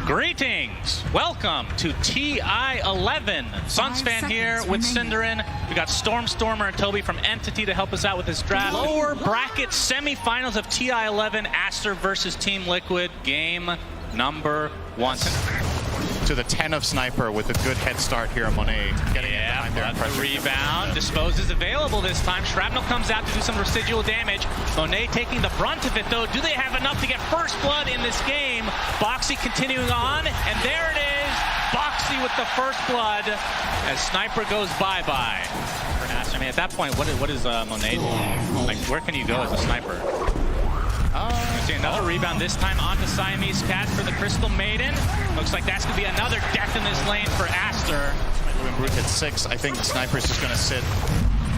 Greetings! Welcome to TI11. Sunsfan here with Cinderin. We got Stormer and Toby from Entity to help us out with this draft. Lower bracket semifinals of TI11, Aster versus Team Liquid, game number 1. To the 10 of Sniper with a good head start here on Monet. Getting it behind there. The rebound. Dispose is available this time. Shrapnel comes out to do some residual damage. Monet taking the brunt of it though. Do they have enough to get first blood in this game? Boxy continuing on, and there it is. Boxy with the first blood as Sniper goes bye-bye. I mean, at that point, what is Monet doing? Like, where can you go as a Sniper? See another rebound, this time onto Siamese Cat for the Crystal Maiden. Looks like that's going to be another death in this lane for Aster. When Brute hits 6, I think the Sniper is just going to sit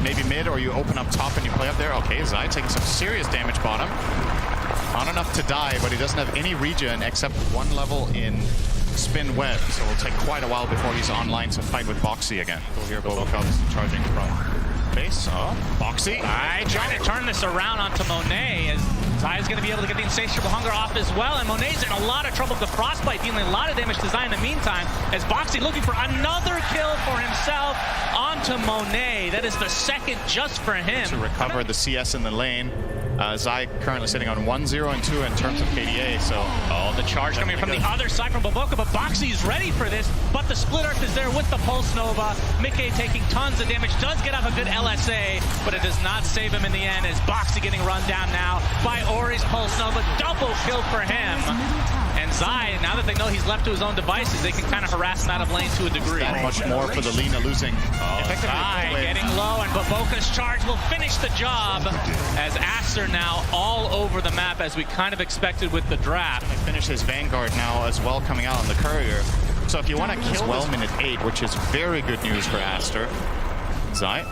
maybe mid, or you open up top and you play up there. Okay, Zai taking some serious damage bottom. Not enough to die, but he doesn't have any regen except one level in Spin Web, so it'll take quite a while before he's online to fight with Boxy again. We'll hear Bobocubs charging from base. Oh, Boxy. Trying to turn this around onto Monet as Zai is going to be able to get the insatiable hunger off as well, and Monet's in a lot of trouble with the frostbite, dealing a lot of damage to Zai in the meantime, as Boxy looking for another kill for himself onto Monet. That is the second just for him. To recover the CS in the lane. Zai currently sitting on 1-0 and 2 in terms of KDA, so... Oh, the charge coming from the other side from Boboka, but Boxy is ready for this, but the split earth is there with the Pulse Nova. Mickey taking tons of damage, does get off a good LSA, but it does not save him in the end, as Boxy getting run down now by Ori's Pulse Nova. Double kill for him. And Zai, now that they know he's left to his own devices, they can kind of harass him out of lane to a degree. That much more for the Lina losing. Zai getting low, and Boboka's charge will finish the job, as Aster now all over the map, as we kind of expected with the draft. He finished his Vanguard now as well, coming out on the Courier. So if you want to kill Whelm at 8, which is very good news for Aster, Zai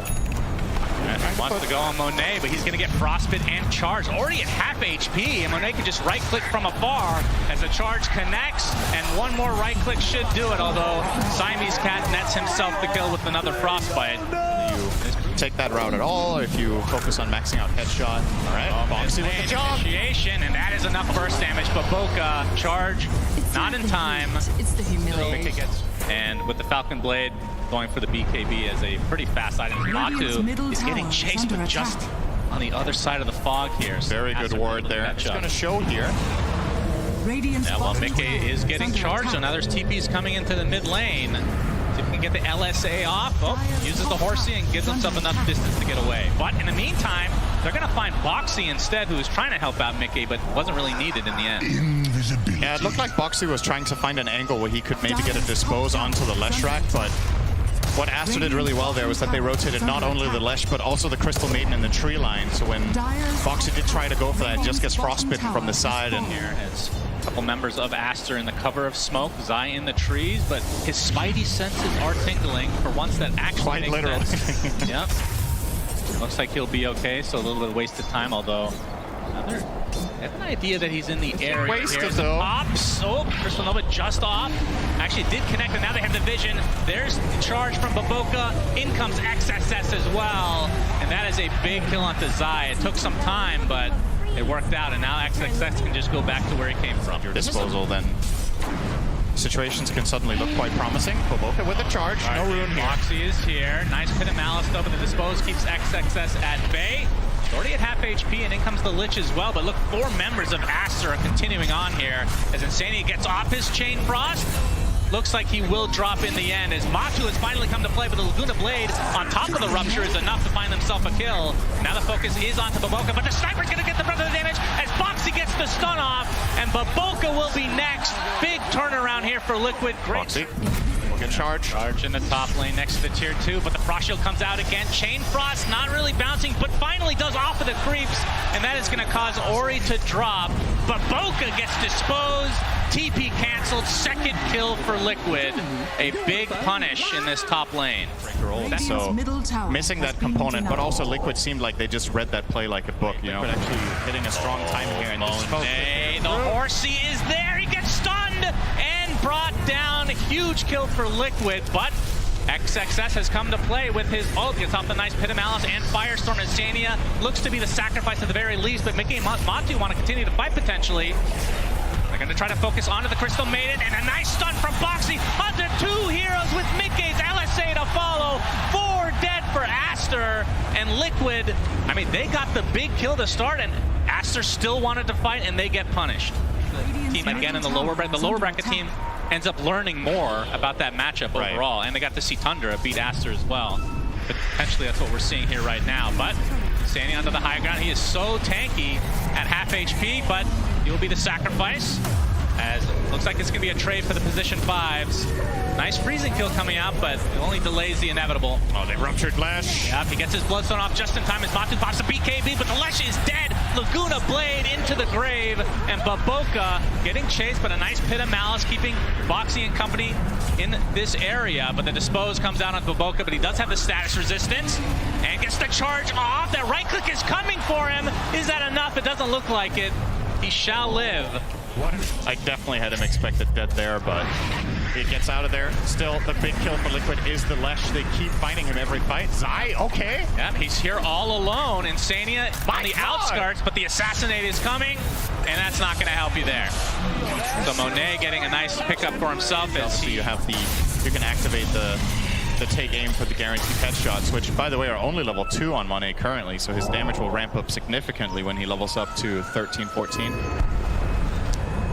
wants to go on Monet, but he's going to get frostbit and charge. Already at half HP, and Monet can just right-click from afar as the charge connects, and one more right-click should do it, although Siamese Cat nets himself the kill with another frostbite. You take that route at all, if you focus on maxing out headshot. All right, Boxy with the job. Initiation, and that is enough burst damage, but Boca charge not in time. It's the humiliation. And with the Falcon Blade going for the BKB as a pretty fast item. Matu is getting chased, but just on the other side of the fog here. So very good ward there. It's going to show here. Yeah, well, Mickey is getting charged, so now there's TPs coming into the mid lane. See if he can get the LSA off. Oh, uses the Horsey and gives himself enough distance to get away. But in the meantime, they're going to find Boxy instead, who was trying to help out Mickey, but wasn't really needed in the end. Yeah, it looked like Boxy was trying to find an angle where he could maybe get a dispose onto the Lesh rack, but what Aster did really well there was that they rotated not only the Lesh, but also the Crystal Maiden in the tree line. So when Boxy did try to go for that, it just gets frostbitten from the side. And here has a couple members of Aster in the cover of smoke, Zai in the trees, but his spidey senses are tingling for once. That actually quite makes literally. sense. Yep. Looks like he'll be okay, so a little bit of wasted time, although I have an idea that he's in the area. Wasted though. Pops. Oh, Crystal Nova just off. Actually did connect, and now they have the vision. There's the charge from Boboka. In comes XSS as well. And that is a big kill onto Zai. It took some time, but it worked out, and now XSS can just go back to where he came from. Your disposal, then situations can suddenly look quite promising. Boboka with a charge, no ruin here. Boxy is here. Nice pit of Malice though, but the dispose keeps XSS at bay. Already at half HP, and in comes the Lich as well. But look, 4 members of Aster are continuing on here as Insania gets off his Chain Frost. Looks like he will drop in the end as Matu has finally come to play, but the Laguna Blade on top of the Rupture is enough to find himself a kill. Now the focus is onto Boboka, but the Sniper's going to get the brunt of the damage as Boxy gets the stun off, and Boboka will be next. Big turnaround here for Liquid. Great. Boxy will get charged. Charge in the top lane next to the tier 2, but the Frost Shield comes out again. Chain Frost not really bouncing, but finally does off of the creeps, and that is going to cause Ori to drop. But Boboka gets disposed. TP canceled, second kill for Liquid. A big punish in this top lane. So missing that component, but also Liquid seemed like they just read that play like a book. You know, actually hitting a strong time here. And the Horsey is there. He gets stunned and brought down. Huge kill for Liquid, but XXS has come to play with his ult, gets off the nice Pit of Malice and Firestorm, and Sania looks to be the sacrifice at the very least, but Mickey and Matu want to continue to fight potentially. They're going to try to focus onto the Crystal Maiden, and a nice stun from Boxy onto 2 heroes with Mickey's LSA to follow. 4 dead for Aster, and Liquid, I mean, they got the big kill to start, and Aster still wanted to fight, and they get punished. The team again in the lower bracket team ends up learning more about that matchup overall, and they got to see Tundra beat Aster as well. Potentially that's what we're seeing here right now, but standing onto the high ground, he is so tanky at half HP, but he'll be the sacrifice, as it looks like it's going to be a trade for the position 5s. Nice freezing kill coming out, but it only delays the inevitable. Oh, they ruptured Lesh. Yep, he gets his Bloodstone off just in time as Matu pops a BKB, but the Lesh is dead. Laguna Blade into the grave, and Baboka getting chased, but a nice Pit of Malice keeping Boxy and company in this area. But the Dispose comes down on Baboka, but he does have the status resistance and gets the charge off. That right click is coming for him. Is that enough? It doesn't look like it. He shall live. I definitely had him expected dead there, but he gets out of there. Still, the big kill for Liquid is the Lesh. They keep finding him every fight. Zai, okay. Yep, he's here all alone. Insania on the outskirts, but the Assassinate is coming, and that's not going to help you there. So Monet getting a nice pickup for himself. So you have you can activate the take aim for the guaranteed headshots, which, by the way, are only level 2 on Monet currently, so his damage will ramp up significantly when he levels up to 13, 14.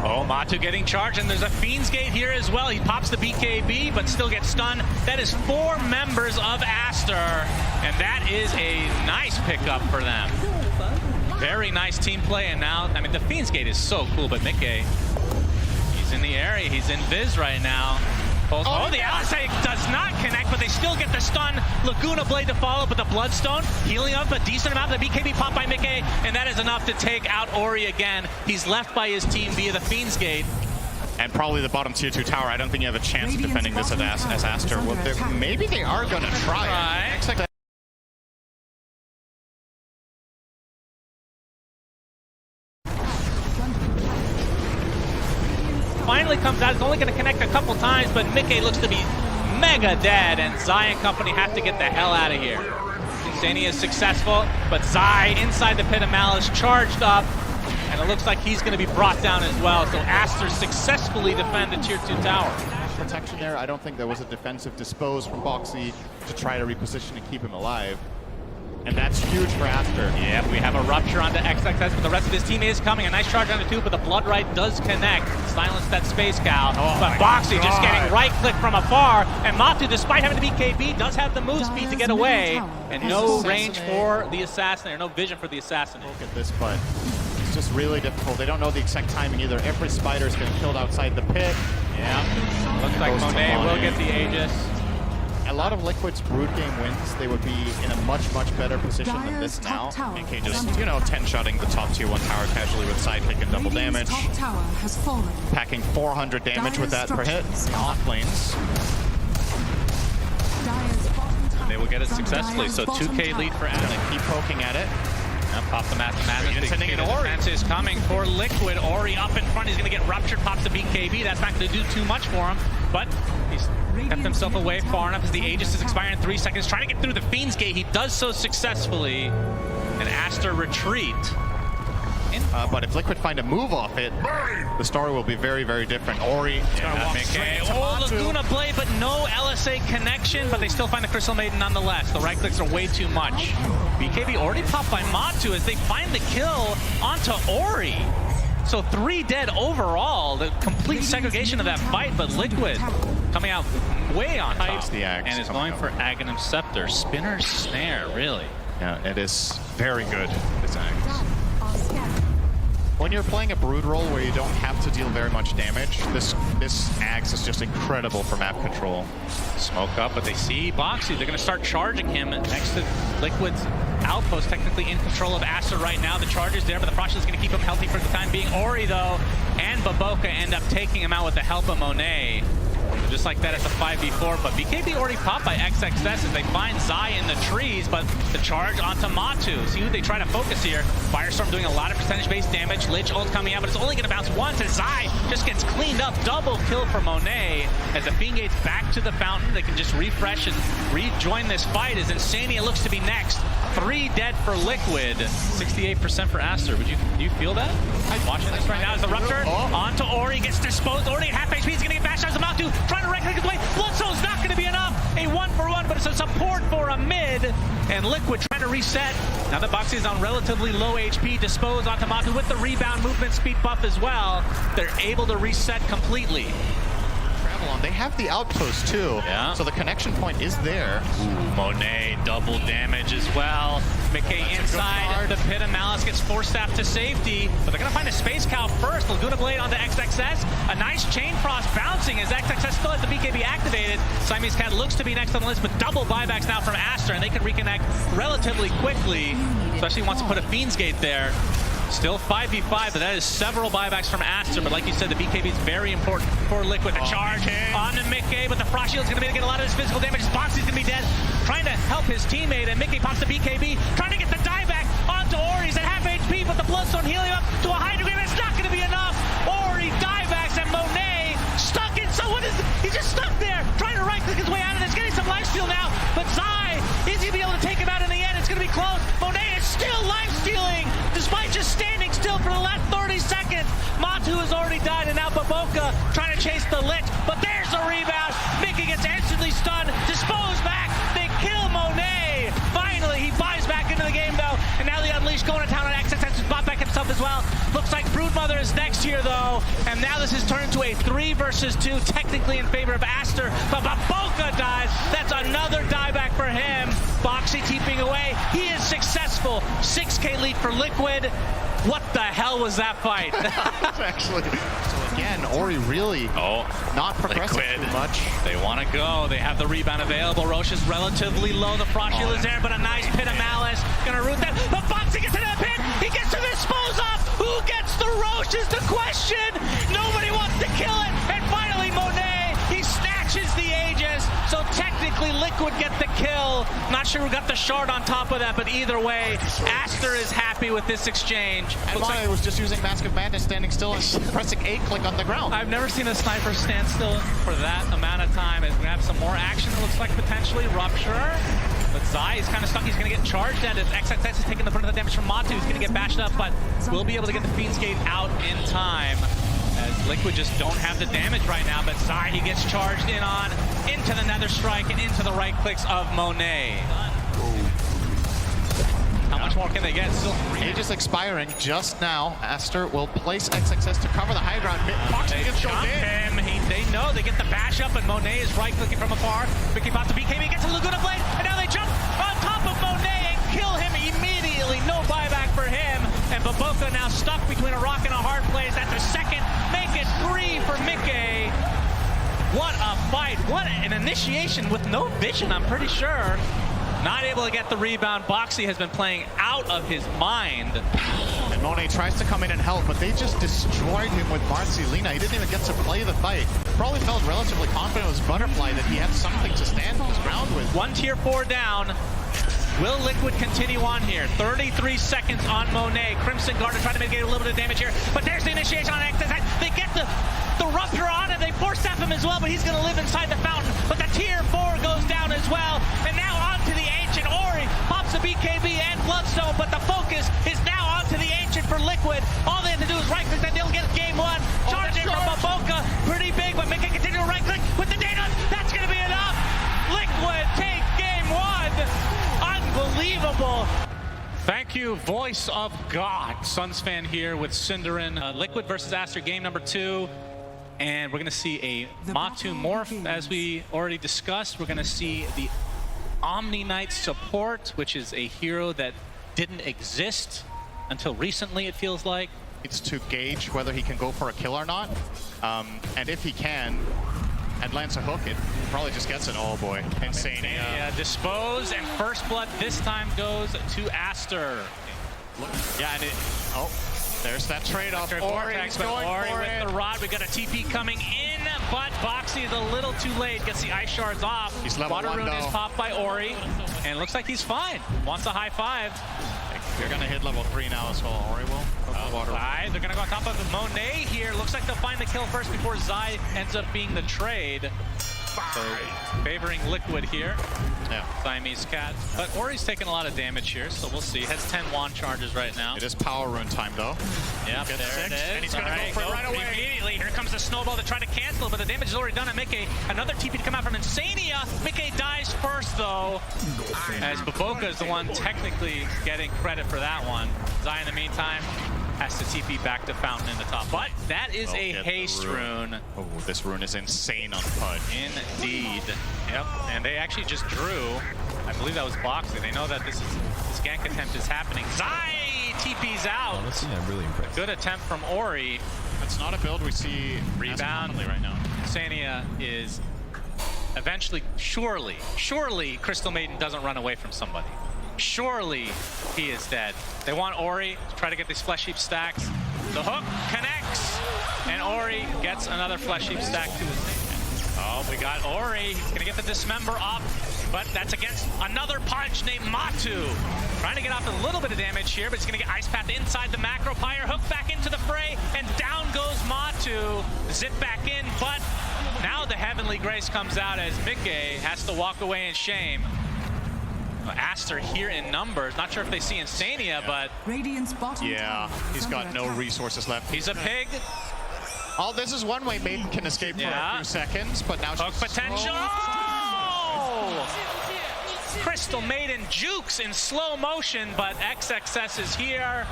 Oh, Matu getting charged, and there's a Fiend's Gate here as well. He pops the BKB, but still gets stunned. That is 4 members of Aster, and that is a nice pickup for them. Very nice team play, and now, I mean, the Fiend's Gate is so cool, but Mickey, he's in the area. He's in Viz right now. Oh, the LSA does not connect, but they still get the stun. Laguna Blade to follow, but the Bloodstone healing up a decent amount. The BKB popped by Mickey, and that is enough to take out Ori again. He's left by his team via the Fiend's Gate. And probably the bottom tier 2 tower. I don't think you have a chance of defending this as Aster. Well, maybe they are going to try. Finally comes out. It's only going to connect a couple times, but Mickey looks to be mega dead, and Zai and company have to get the hell out of here. Insania is successful, but Zai inside the Pit of Malice charged up, and it looks like he's going to be brought down as well. So Aster successfully defend the tier 2 tower. Protection there. I don't think there was a defensive Dispose from Boxy to try to reposition and keep him alive. And that's huge for Aster. Yeah, we have a rupture onto XXS, but the rest of his team is coming. A nice charge onto 2, but the Blood Right does connect. Silence that Space Cow. But Boxy just getting right click from afar. And Matu, despite having the BKB, does have the move speed to get away. And no range for the Assassin, or no vision for the Assassin. Look at this, but it's just really difficult. They don't know the exact timing either. Every spider is getting killed outside the pit. Yeah, looks like Monet will get the Aegis. A lot of Liquid's Brood game wins, they would be in a much, much better position than this now. MK just, 10-shotting the top tier 1 tower casually with sidekick and double damage. Packing 400 damage with that per hit. The off lanes. They will get it successfully, so 2K lead for Adam. They keep poking at it. Pop the Math of Madness. The defense is coming for Liquid. Ori up in front. He's going to get ruptured. Pops the BKB. That's not going to do too much for him, but he's kept himself away far enough as the Aegis is expiring in 3 seconds. Trying to get through the Fiend's Gate. He does so successfully. And Aster retreat. But if Liquid find a move off it, the story will be very, very different. Ori is going to walk straight to Matu. Laguna Blade, but no LSA connection, but they still find the Crystal Maiden nonetheless. The right clicks are way too much. BKB already popped by Matu as they find the kill onto Ori. So 3 dead overall. The complete segregation of that fight, but Liquid coming out way on top. And is going for Aghanim Scepter. Spinner Snare, really. Yeah, it is very good, this Aghanim. When you're playing a Brood role where you don't have to deal very much damage, this Axe is just incredible for map control. Smoke up, but they see Boxy. They're going to start charging him next to Liquid's outpost, technically in control of Aster right now. The charge is there, but the Frost is going to keep him healthy for the time being. Ori, though, and Baboka end up taking him out with the help of Monet. Just like that, it's a 5v4, but BKB already popped by XXS as they find Zai in the trees, but the charge onto Matu. See who they try to focus here. Firestorm doing a lot of percentage-based damage. Lich ult coming out, but it's only going to bounce once as Zai just gets cleaned up. Double kill for Monet as the Fiend Gate's back to the fountain. They can just refresh and rejoin this fight as Insania looks to be next. 3 dead for Liquid. 68% for Aster. Do you feel that? Watching this right now as the Rupture onto Ori, gets disposed. Ori at half HP, he's going to get bashed out as a Matu, trying to right-click his way. Bloodstone's not going to be enough. A 1-for-1, but it's a support for a mid. And Liquid trying to reset. Now that Boxy is on relatively low HP, disposed onto Matu with the rebound movement speed buff as well. They're able to reset completely. They have the outpost too, so the connection point is there. Ooh, Monet double damage as well. Mickey inside, the Pit of Malice gets forced staff to safety, but they're gonna find a Space Cow first. Laguna Blade onto XXS. A nice Chain Frost bouncing as XXS still has the BKB activated. Siamese Cat looks to be next on the list, but double buybacks now from Aster, and they can reconnect relatively quickly, especially wants to put a Fiend's Gate there. Still 5v5, but that is several buybacks from Aster. But like you said, the BKB is very important for Liquid. The charge onto Mickey, but the Frost Shield's going to get a lot of his physical damage. Boxy's going to be dead, trying to help his teammate, and Mickey pops the BKB, trying to get the dieback onto Ori. He's at half HP, but the Bloodstone healing up to a high degree, but it's not going to be enough. Ori diebacks, and Monet stuck in. So what is it? He's just stuck there, trying to right-click his way out of this, getting some lifesteal now. But Zai, is he be able to take him out in the end? It's going to be close. Monet is still lifestealing, despite just standing still for the last 30 seconds. Matu has already died, and now Baboka trying to chase the Lich, but there's the rebound. Mickey gets instantly stunned, disposed back, they kill Monet. Finally, he buys back into the game though, and now the Unleashed going to town on XXS, has bought back himself as well. Looks like Broodmother is next here though, and now this has turned into a 3 versus 2, technically in favor of Aster, but Baboka dies. That's another dieback for him. Boxy keeping away, he is successful. 6K lead for Liquid. What the hell was that fight? Actually, so again, Ori really not progressing too much. They want to go. They have the rebound available. Roche is relatively low. The Frost Shield is there, but a nice Pit of Malice. Gonna root that. But Boxy gets into the pit. He gets to dispose off. Who gets the Roche is the question. Nobody wants to kill it. And finally, Monet, he snatches the Aegis. So technically, Liquid get the kill. Not sure who got the shard on top of that, but either way, Aster is happy with this exchange. And I was just using Mask of Madness, standing still and pressing A-click on the ground. I've never seen a sniper stand still for that amount of time. It's gonna have some more action, it looks like, potentially. Rupture. But Zai is kind of stuck. He's going to get charged at it. XXS is taking the brunt of the damage from Matu. He's going to get bashed up, but will be able to get the Fiend's Gate out in time. As Liquid just don't have the damage right now, but Zai, he gets charged in on, into the Nether Strike and into the right clicks of Monet. How much more can they get? Still 3. Aegis expiring just now. Aster will place XXS to cover the high ground. Boxy gets jump him. They know they get the bash up, and Monet is right-clicking from afar. Mickey pops the BKB, gets a Laguna Blade, and now they jump on top of Monet and kill him immediately. No buyback for him, and Baboka now stuck between a rock and a hard place. That's a second. Make it 3 for Mickey. What a fight. What an initiation with no vision, I'm pretty sure. Not able to get the rebound. Boxy has been playing out of his mind. And Monet tries to come in and help, but they just destroyed him with Marcelina. He didn't even get to play the fight. Probably felt relatively confident with his Butterfly that he had something to stand his ground with. 1 tier 4 down. Will Liquid continue on here? 33 seconds on Monet. Crimson Guard trying to mitigate a little bit of damage here, but there's the initiation on XXS. They get the Rupture on it. They force staff him as well, but he's going to live inside the fountain. But the tier 4 goes down as well. And now onto the Ancient. Ori pops the BKB and Bloodstone, but the focus is now onto the Ancient for Liquid. All they have to do is right-click that they'll get game 1. Charge in from Baboka. Pretty big, but Mickey continue to right-click with the data. That's going to be enough. Liquid take game 1. Unbelievable. Thank you, voice of God. Suns fan here with Cinderin. Liquid versus Aster, game number 2. And we're going to see a Matu morph, as we already discussed. We're going to see the Omni Knight support, which is a hero that didn't exist until recently, it feels like. It's to gauge whether he can go for a kill or not. And if he can, and lands a hook, it probably just gets it. Oh boy, insane. Dispose, and first blood this time goes to Aster. Yeah, and there's that trade-off. Ori with the rod. We got a TP coming in but Boxy is a little too late. Gets the ice shards off. He's level Water 1 rune is though. popped by Ori, and it looks like he's fine. Wants a high five. They're gonna hit level 3 now as well. Ori will. Water. They're gonna go on top of Monet here. Looks like they'll find the kill first before Zai ends up being the trade. So favoring Liquid here. Yeah. Siamese Cat. But Ori's taking a lot of damage here, so we'll see. Has 10 wand charges right now. It is power rune time though. Yep, Gets there 6, it is. and he's gonna go for it right away. Immediately, here comes the snowball to try to cancel, but the damage is already done. And Mickey, another TP to come out from Insania. Mickey dies first though, as Baboka is the one technically getting credit for that one. Zai in the meantime has to TP back to Fountain in the top. But that is a haste rune. Oh, this rune is insane on Pudge. Indeed. Yep, and they actually just drew. I believe that was Boxy. They know that this gank attempt is happening. Zai TP's out. Honestly, I'm really impressed. Good attempt from Ori. That's not a build we see Rebound right now. Insania is eventually, surely Crystal Maiden doesn't run away from somebody. Surely he is dead. They want Ori to try to get these Flesh Heap stacks. The hook connects, and Ori gets another Flesh Heap stack to his name. Oh, we got Ori. He's gonna get the Dismember up, but that's against another Pudge named Matu. Trying to get off a little bit of damage here, but he's gonna get Ice Path inside the Macro Pyre. Hook back into the fray, and down goes Matu. Zip back in, but now the Heavenly Grace comes out as Mickey has to walk away in shame. Aster here in numbers. Not sure if they see Insania, but Radiant's bottom Yeah, he's got no resources left. he's a pig. Oh, this is one way Maiden can escape for a few seconds, but now Hook she's potential. Oh! Crystal Maiden jukes in slow motion, but XXS is here.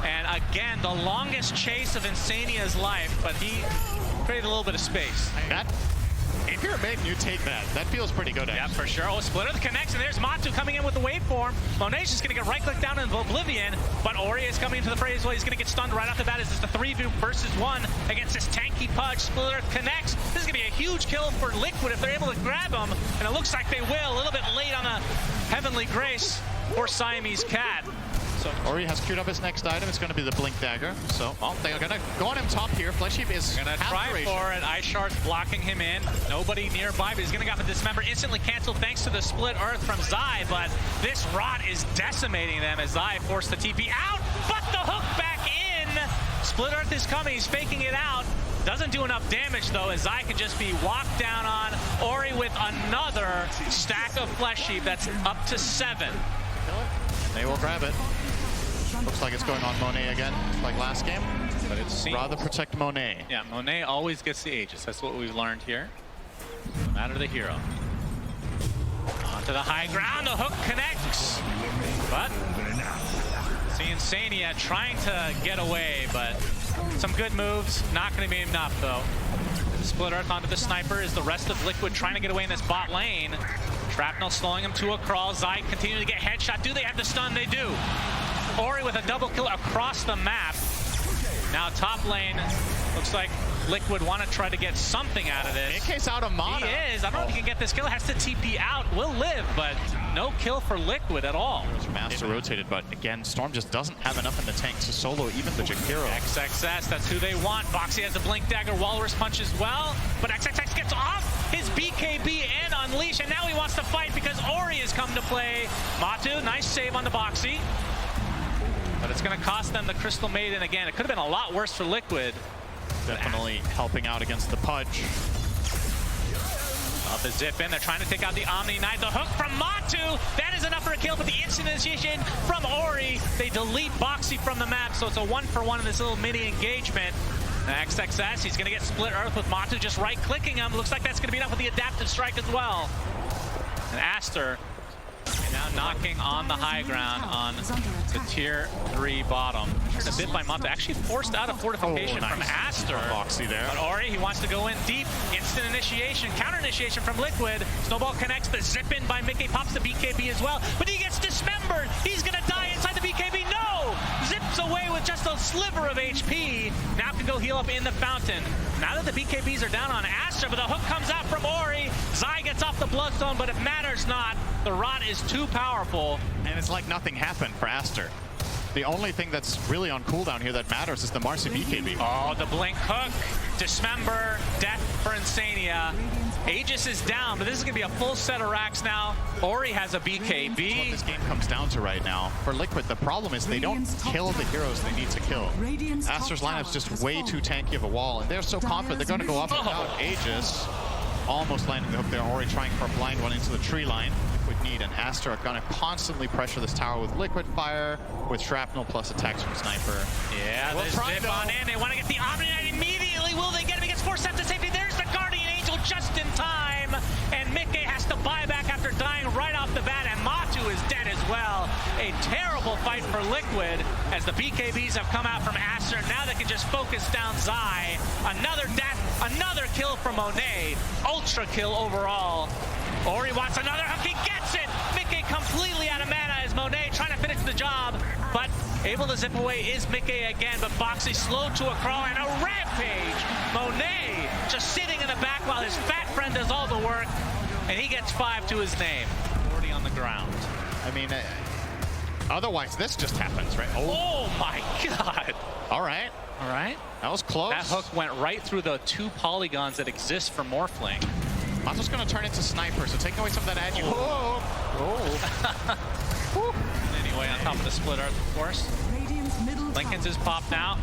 And again, the longest chase of Insania's life, but he created a little bit of space. That, if you're a Maiden, you take that. That feels pretty good, Yeah, actually. for sure. Oh, Splitter connects, and there's Matu coming in with the waveform. Monet's just going to get right-click down in Oblivion, but Ori is coming into the fray as well. He's going to get stunned right off the bat. This is the 3v versus 1 against this tanky Pudge. Splitter connects. This is going to be a huge kill for Liquid if they're able to grab him, and it looks like they will. A little bit late on a Heavenly Grace for Siamese Cat. So Ori has queued up his next item. It's going to be the Blink Dagger. So, well, they're going to go on him top here. Flesh Heap is gonna try duration. for it. Ice Shard's blocking him in. Nobody nearby, but he's gonna get the Dismember instantly canceled thanks to the Split Earth from Zai, but this rot is decimating them as Zai forced the TP out, but the hook back in. Split Earth is coming, he's faking it out. Doesn't do enough damage though, as Zai can just be walked down on. Ori with another stack of Flesh Heap. That's up to 7. They will grab it. Looks like it's going on Monet again, like last game. But it seems... Rather protect Monet. Yeah, Monet always gets the Aegis. That's what we've learned here. No matter the hero. Onto the high ground, the hook connects. But see Insania trying to get away, but some good moves. Not going to be enough though. Split Earth onto the sniper is the rest of Liquid trying to get away in this bot lane. Shrapnel slowing him to a crawl. Zai continuing to get headshot. Do they have the stun? They do. Ori with a double kill across the map. Now top lane, looks like Liquid want to try to get something out of this. AK's out of mana. He is. I don't know if he can get this kill. Has to TP out. Will live, but no kill for Liquid at all. Master rotated, but again, Storm just doesn't have enough in the tank to solo even the Jakiro. XXS, that's who they want. Boxy has a Blink Dagger, Walrus Punch as well, but XXS gets off his BKB and Unleash, and now he wants to fight because Ori has come to play. Matu, nice save on the Boxy. But it's going to cost them the Crystal Maiden again. It could have been a lot worse for Liquid. Definitely helping out against the Pudge. Up the zip in, they're trying to take out the Omni Knight. The hook from Matu, that is enough for a kill, but the instant initiation from Ori, they delete Boxy from the map, so it's a 1-for-1 in this little mini engagement. XXS, he's going to get Split Earth with Matu just right-clicking him. Looks like that's going to be enough with the Adaptive Strike as well. And Aster now knocking on the high ground on the tier 3 bottom. Just a bit by Matu. Actually forced out a fortification from Aster. Boxy there. But Ori, he wants to go in deep. Instant initiation, counter initiation from Liquid. Snowball connects the zip in by Mickey, pops the BKB as well. But he gets dismembered. He's gonna die inside the BKB. No! Zips away with just a sliver of HP. Now can go heal up in the fountain. Now that the BKBs are down on Aster, but the hook comes out from Ori. Zai gets off the Bloodstone, but it matters not. The rot is too powerful. And it's like nothing happened for Aster. The only thing that's really on cooldown here that matters is the Marcy BKB. Oh, the blink hook, dismember, death for Insania. Aegis is down, but this is going to be a full set of racks now. Ori has a BKB. That's what this game comes down to right now. For Liquid, the problem is they don't kill the heroes they need to kill. Aster's lineup's just way too tanky of a wall, and they're so confident they're going to go up without Aegis. Almost landing the hook there. Ori trying for a blind one into the tree line. Liquid need, and Aster are going to constantly pressure this tower with Liquid Fire, with Shrapnel plus attacks from Sniper. Yeah, they zip on in. They want to get the Omni Knight immediately. Will they get him? He gets forced out to safety. There's the Guardian Angel just in time. And Mickey has to buy back after dying right off the bat. And Matu is dead as well. A terrible fight for Liquid as the BKBs have come out from Aster. Now they can just focus down Zai. Another death, another kill from Monet. Ultra kill overall. Ori wants another hook. He gets it. Mickey completely out of mana as Monet trying to finish the job. But able to zip away is Mickey again. But Boxy slow to a crawl and a rampage. Monet just sitting in the back while his fat friend does all the work. And he gets 5 to his name. 40 on the ground. I mean, otherwise this just happens, right? Oh my god. All right. All right. That was close. That hook went right through the 2 polygons that exist for Morphling. Matu's going to turn into Sniper, so taking away some of that adu. Anyway, on top of the split earth, of course. Lincoln's is popped now.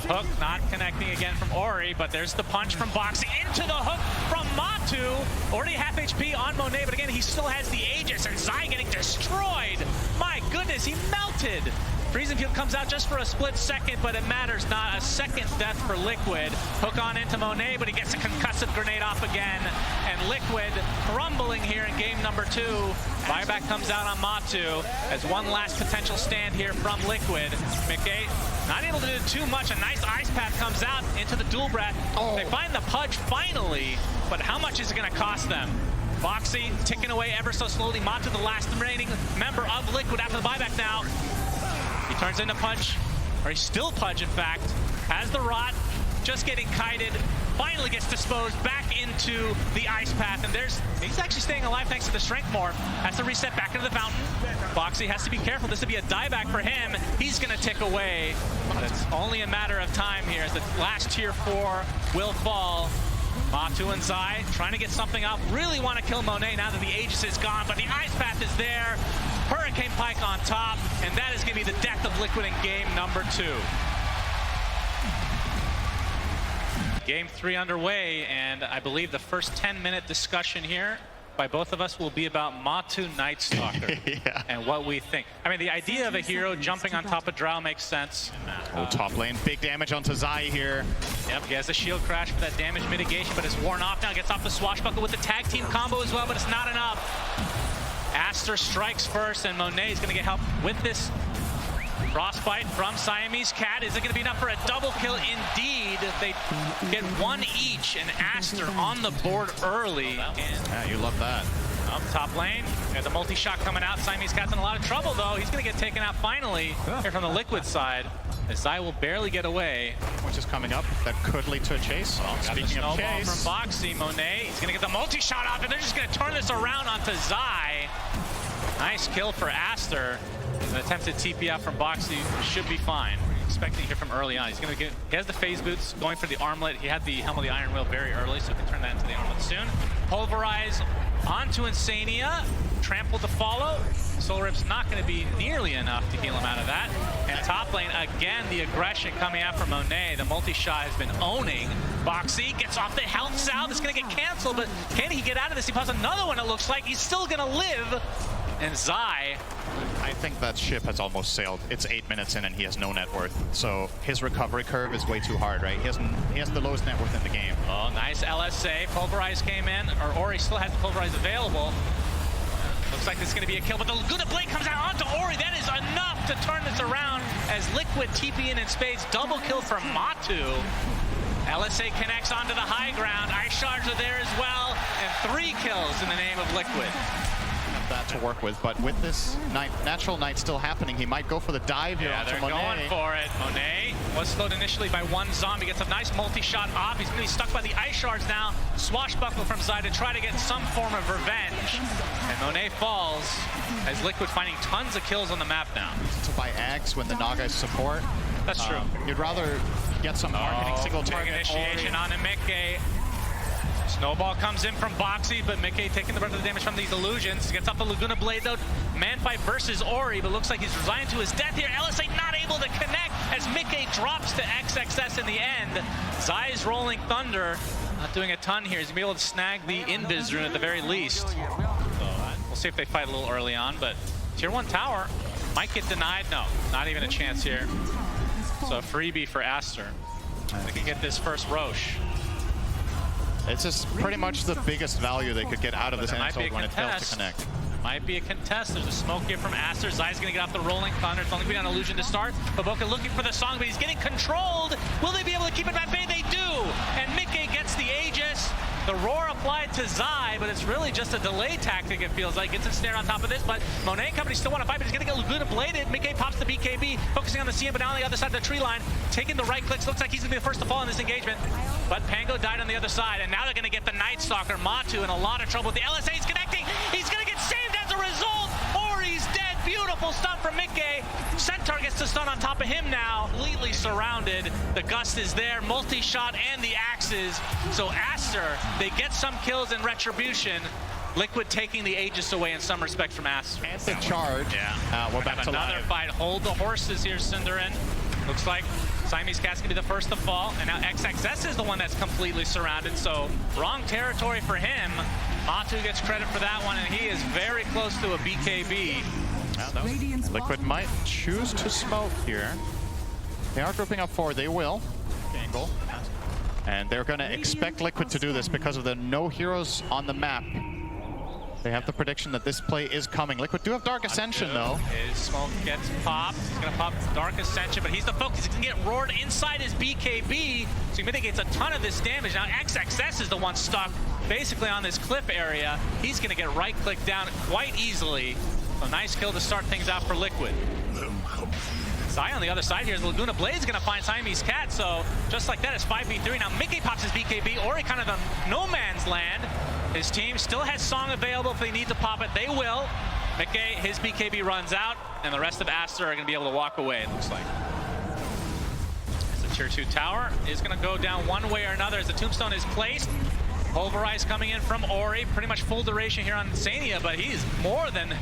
Hook not connecting again from Ori, but there's the punch from Boxy into the hook from Matu. Already half HP on Monet, but again, he still has the Aegis, and Zai getting destroyed. My goodness, he melted. Freezing Field comes out just for a split second, but it matters not. A second death for Liquid. Hook on into Monet, but he gets a concussive grenade off again. And Liquid crumbling here in game number 2. Buyback comes out on Matu as one last potential stand here from Liquid. Mickey not able to do too much. A nice ice path comes out into the dual breath. They find the pudge finally, but how much is it going to cost them? Boxy ticking away ever so slowly. Matu, the last remaining member of Liquid after the buyback now. He turns into Pudge, or he's still Pudge in fact, has the rot, just getting kited, finally gets disposed back into the ice path, and he's actually staying alive thanks to the strength morph. Has to reset back into the fountain. Boxy has to be careful, this would be a dieback for him. He's gonna tick away, but it's only a matter of time here as the last tier 4 will fall. Matu and Zai trying to get something up, really want to kill Monet now that the Aegis is gone, but the ice path is there. Hurricane Pike on top, and that is going to be the death of Liquid in game number 2. Game 3 underway, and I believe the first 10-minute discussion here by both of us will be about Matu Night Stalker and what we think. I mean, the idea of a hero jumping on top of Drow makes sense. Top lane, big damage onto Zai here. Yep, he has a shield crash for that damage mitigation, but it's worn off now. Gets off the swashbuckle with the tag team combo as well, but it's not enough. Aster strikes first, and Monet is going to get help with this frostbite from Siamese Cat. Is it going to be enough for a double kill? Indeed. They get 1 each, and Aster on the board early. Yeah, you love that. Up top lane, and the multi-shot coming out. Siamese Cat's in a lot of trouble, though. He's going to get taken out finally here from the Liquid side. As Zai will barely get away. Which is coming up. That could lead to a chase. Well, speaking of chase. From Boxy, Monet. He's going to get the multi-shot off, and they're just going to turn this around onto Zai. Nice kill for Aster. An attempted TP out from Boxy should be fine. We're expecting here from early on. He has the phase boots going for the armlet. He had the helm of the Iron Will very early, so he can turn that into the armlet soon. Pulverize onto Insania. Trample to follow. Soul Rip's not going to be nearly enough to heal him out of that. And top lane, again, the aggression coming out from Monet. The multi-shot has been owning. Boxy gets off the health salve. It's going to get canceled, but can he get out of this? He pops another one, it looks like. He's still going to live. And Zai, I think that ship has almost sailed. It's 8 minutes in and he has no net worth. So his recovery curve is way too hard, right? He has the lowest net worth in the game. Oh, nice LSA. Pulverize came in, or Ori still has the Pulverize available. Looks like this is going to be a kill, but the Laguna Blade comes out onto Ori. That is enough to turn this around as Liquid TP in spades. Double kill for Matu. LSA connects onto the high ground. Ice shards are there as well, and 3 kills in the name of Liquid. that to work with. But with this natural night still happening, he might go for the dive here. Yeah, they're going for it. Monet was slowed initially by one zombie, gets a nice multi-shot off. He's going to be stuck by the ice shards now. Swashbuckle from Zai to try to get some form of revenge. And Monet falls as Liquid finding tons of kills on the map now. To buy Ags when the Naga is support. That's true. You'd rather get some hard-hitting single target. Initiation on Mickey. Snowball comes in from Boxy, but Mickey taking the brunt of the damage from these illusions. Gets off the Laguna Blade though. Man fight versus Ori, but looks like he's resigned to his death here. LSA not able to connect as Mickey drops to XXS in the end. Zai's Rolling Thunder not doing a ton here. He's gonna be able to snag the Invis rune at the very least. So we'll see if they fight a little early on, but Tier 1 tower might get denied. No, not even a chance here. So a freebie for Aster. They can get this first Roche. It's just pretty much the biggest value they could get out of this insult when it fails to connect. Might be a contest. There's a smoke here from Aster. Zai's gonna get off the Rolling Thunder. It's only been an illusion to start. Baboka looking for the song, but he's getting controlled. Will they be able to keep it at bay? They do! And Mickey gets the Aegis. The roar applied to Zai, but it's really just a delay tactic, it feels like. Gets a snare on top of this, but Monet Company still want to fight, but he's gonna get Laguna Bladed. Mickey pops the BKB, focusing on the CM, but now on the other side of the tree line, taking the right clicks. Looks like he's gonna be the first to fall in this engagement. But Pango died on the other side, and now they're gonna get the Night Stalker. Matu in a lot of trouble with the LSA. He's connecting. He's gonna get saved as a result, or he's dead. Beautiful stun from Mickey. Centaur gets the stun on top of him now. Completely surrounded. The Gust is there, multi-shot and the axes. So Aster, they get some kills in retribution. Liquid taking the Aegis away in some respect from Aster. And the charge. Yeah. We're back to another live. fight. Hold the horses here, Cinderin. Looks like Siamese Cat's gonna be the first to fall, and now XXS is the one that's completely surrounded, so wrong territory for him. Matu gets credit for that one, and he is very close to a BKB. Liquid might choose to smoke here. They are grouping up forward. They will. Angle. And they're going to expect Liquid to do this because of the no heroes on the map. They have the prediction that this play is coming. Liquid do have Dark Ascension, though. His smoke gets popped. He's going to pop Dark Ascension, but he's the focus. He's going to get roared inside his BKB, so he mitigates a ton of this damage. Now XXS is the one stuck basically on this cliff area. He's going to get right-clicked down quite easily. So nice kill to start things out for Liquid. Zai on the other side here is Laguna Blade's going to find Siamese Cat, so just like that, it's 5v3. Now Mickey pops his BKB, Ori kind of in no man's land. His team still has Song available if they need to pop it. They will. Mickey, his BKB runs out, and the rest of Aster are going to be able to walk away, it looks like. The Tier 2 tower is going to go down one way or another as the Tombstone is placed. Pulverize coming in from Ori, pretty much full duration here on Sania, but he's more than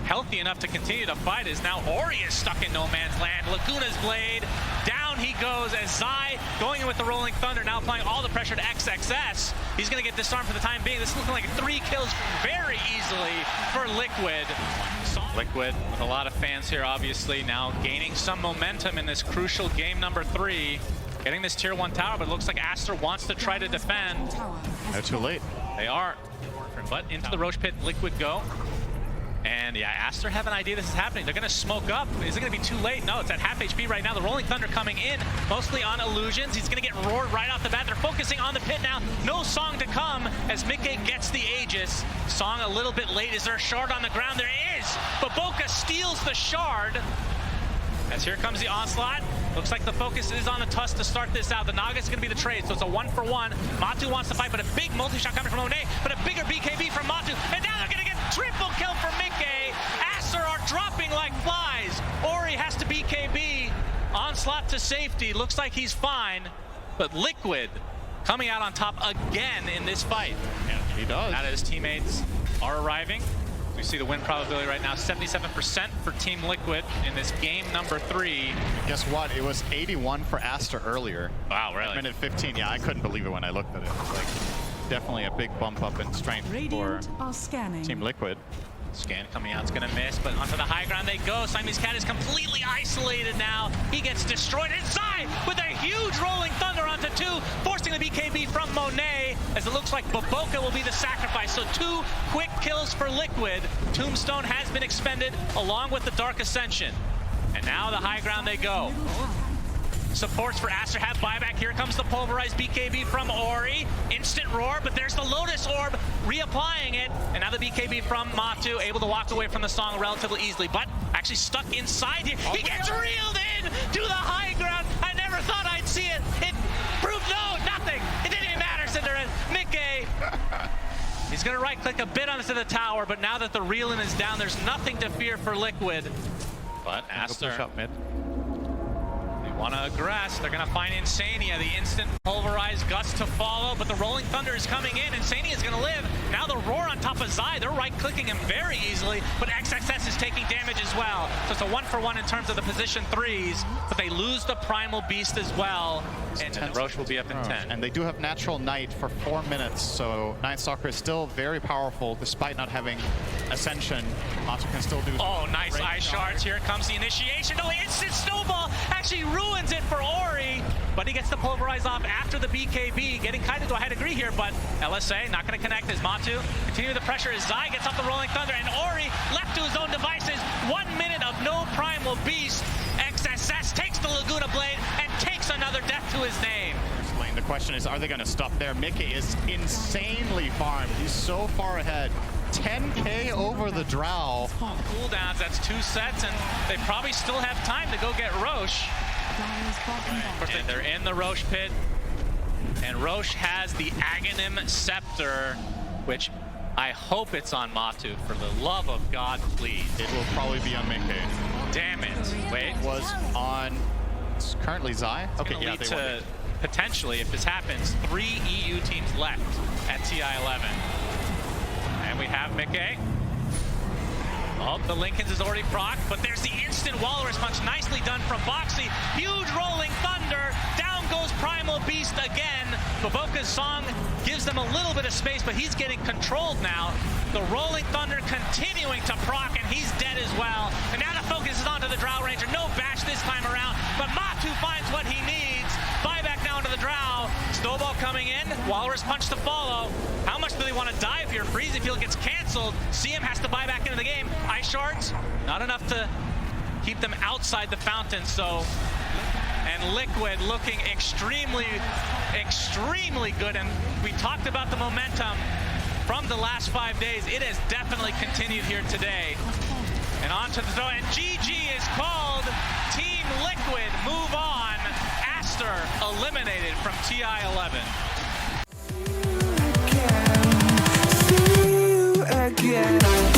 healthy enough to continue to fight, as now Ori is stuck in no man's land. Laguna's Blade, down he goes as Zai going in with the Rolling Thunder, now applying all the pressure to XXS. He's going to get disarmed for the time being. This is looking like 3 kills very easily for Liquid. Liquid with a lot of fans here, obviously, now gaining some momentum in this crucial game number 3. Getting this Tier 1 tower, but it looks like Aster wants to try to defend. They're too late. They are. But into the Roche Pit, Liquid go. And yeah, Aster have an idea this is happening. They're gonna smoke up. Is it gonna be too late? No, it's at half HP right now. The Rolling Thunder coming in, mostly on illusions. He's gonna get roared right off the bat. They're focusing on the pit now. No Song to come as Mickey gets the Aegis. Song a little bit late. Is there a shard on the ground? There is! Baboka steals the shard. As here comes the onslaught. Looks like the focus is on the Tusk to start this out. The Naga's gonna be the trade, so it's a 1-for-1. Matu wants to fight, but a big multi-shot coming from Monet, but a bigger BKB from Matu, and now they're gonna get triple kill for Mickey. Aster are dropping like flies. Ori has to BKB. Onslaught to safety. Looks like he's fine, but Liquid coming out on top again in this fight. Yeah, he does. Now that his teammates are arriving. We see the win probability right now, 77% for Team Liquid in this game number 3. Guess what? It was 81 for Aster earlier. Wow, really? Minute 15. Yeah, I couldn't believe it when I looked at it. It's like definitely a big bump up in strength for Team Liquid. Scan coming out, it's gonna miss, but onto the high ground they go. Siamese Cat is completely isolated now. He gets destroyed. And Zai with a huge Rolling Thunder onto 2, forcing the BKB from Monet, as it looks like Baboka will be the sacrifice. So 2 quick kills for Liquid. Tombstone has been expended along with the Dark Ascension. And now the high ground they go. supports for Aster have buyback. Here comes the pulverized BKB from Ori. Instant roar, but there's the Lotus Orb reapplying it. And now the BKB from Matu, able to walk away from the song relatively easily, but actually stuck inside here. He gets reeled in to the high ground. I never thought I'd see it. It proved nothing. It didn't even matter, Cinderin. Mickey. He's going to right-click a bit onto the tower, but now that the reeling is down, there's nothing to fear for Liquid. But Aster, push up mid. they want to aggress. They're going to find Insania, the instant pulverized gust to follow, but the Rolling Thunder is coming in. Insania is going to live. Now the roar on top of Zai, they're right-clicking him very easily, but XXS is taking damage as well. So it's a 1-for-1 in terms of the position threes, but they lose the Primal Beast as well. And Roche will be up in 10. And they do have Natural Night for 4 minutes, so Night Stalker is still very powerful despite not having Ascension. Matu can still do. Oh, nice Ice Shards. Here comes the initiation. No, instant snowball actually ruins it for Ori, but he gets the pulverize off after the BKB, getting kind of to a high degree here, but LSA not going to connect as Matu. Continue the pressure as Zai gets off the Rolling Thunder, and Ori left to his own devices. 1 minute of no Primal Beast. XSS takes the Laguna Blade and takes another death to his name. The question is, are they going to stop there? Mickey is insanely farmed. He's so far ahead. 10K over the Drow. Cooldowns, that's 2 sets, and they probably still have time to go get Roche. And they're in the Roche pit, and Roche has the Aghanim Scepter, which I hope it's on Matu. For the love of God, please. It will probably be on Mickey. Damn it. Wait. It was on, it's currently Zai? It's okay, gonna yeah, lead they to won. potentially, if this happens, 3 EU teams left at TI11. And we have Mickey. Oh, the Lincolns is already procced, but there's the instant Walrus Punch. Nicely done from Boxy. Huge Rolling Thunder. Down goes Primal Beast again. Baboka's song gives them a little bit of space, but he's getting controlled now. The Rolling Thunder continuing to proc, and he's dead as well. And now the focus is onto the Drow Ranger. No bash this time around, but Matu finds what he needs. Buyback now to the Drow. Snowball coming in. Walrus Punch to follow. How much do they want to dive here? Freezing Field gets canceled. CM has to buy back into the game. Ice Shards, not enough to keep them outside the fountain, so... And Liquid looking extremely good. And we talked about the momentum from the last 5 days. It has definitely continued here today. And on to the throw, and GG is called. Team Liquid move on. Aster eliminated from TI11. See you again.